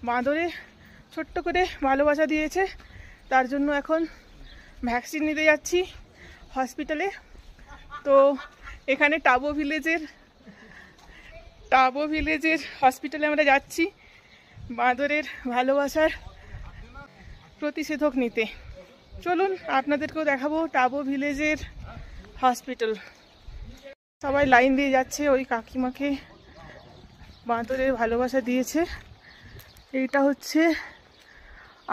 বাঁদরে ছোট্ট করে ভালোবাসা দিয়েছে, তার জন্য এখন ভ্যাকসিন নিতে যাচ্ছি হসপিটালে। তো এখানে টাবো ভিলেজের হসপিটালে আমরা যাচ্ছি বাঁদরের ভালোবাসার প্রতিষেধক নিতে। চলুন আপনাদেরকেও দেখাবো টাবো ভিলেজের হসপিটাল। সবাই লাইন দিয়ে যাচ্ছে, ওই কাকিমাকে বাঁদরের ভালোবাসা দিয়েছে। এইটা হচ্ছে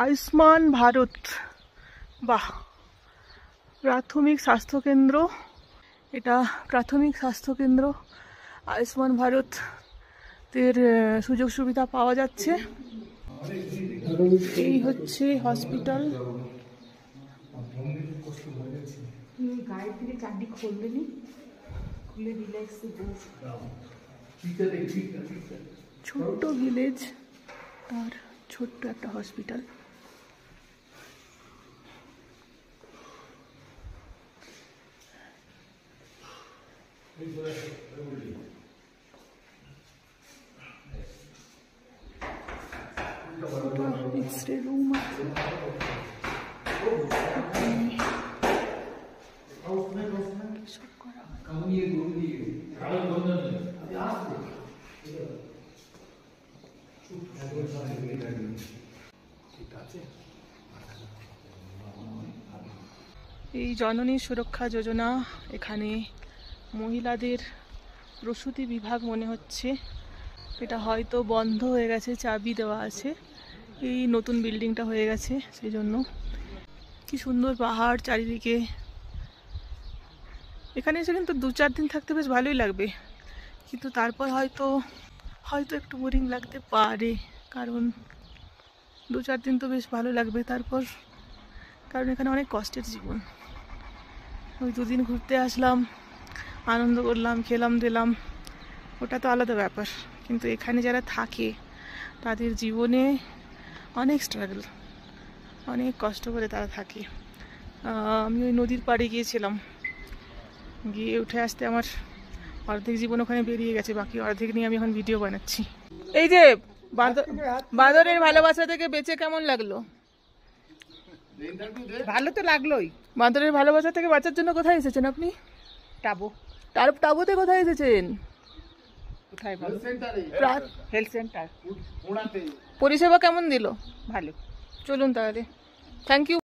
আয়ুষ্মান ভারত বাহ প্রাথমিক স্বাস্থ্যকেন্দ্র। এটা প্রাথমিক স্বাস্থ্যকেন্দ্র, আয়ুষ্মান ভারতের সুযোগ সুবিধা পাওয়া যাচ্ছে। এই হচ্ছে হসপিটাল। গায়ের থেকে চারটি খুলবেনি, খুলে রিল্যাক্সে ছোট্ট ভিলেজ আর ছোট্ট একটা হসপিটাল। এক্সরে রুম আছে। এই জননী সুরক্ষা যোজনা, এখানে মহিলাদের প্রসূতি বিভাগ মনে হচ্ছে। এটা হয়তো বন্ধ হয়ে গেছে, চাবি দেওয়া আছে, এই নতুন বিল্ডিংটা হয়ে গেছে সেই জন্য। কি সুন্দর পাহাড় চারিদিকে। এখানে এসে কিন্তু 2-4 দিন থাকতে বেশ ভালোই লাগবে, কিন্তু তারপর হয়তো একটু বোরিং লাগতে পারে, কারণ 2-4 দিন তো বেশ ভালো লাগবে তারপর, কারণ এখানে অনেক কষ্টের জীবন। ওই 2 দিন ঘুরতে আসলাম, আনন্দ করলাম, খেলাম দিলাম, ওটা তো আলাদা ব্যাপার, কিন্তু এখানে যারা থাকে তাদের জীবনে অনেক স্ট্রাগল, অনেক কষ্ট করে তারা থাকে। আমি ওই নদীর পাড়ে গিয়েছিলাম, গিয়ে উঠে আসতে আমার অর্ধেক জীবন ওখানে বেরিয়ে গেছে, বাকি অর্ধেক নিয়ে আমি এখন ভিডিও বানাচ্ছি। এই যে বাঁদরের ভালোবাসা থেকে বেঁচে কেমন লাগলো? ভালো তো লাগলোই। বাঁদরের ভালোবাসা থেকে বাঁচার জন্য কোথায় এসেছেন আপনি? টাবো। টাবোতে কোথায় এসেছেন? কোথায় ভালো? Health centre. পরিষেবা কেমন দিল? ভালো। চলুন তাহলে, থ্যাংক ইউ।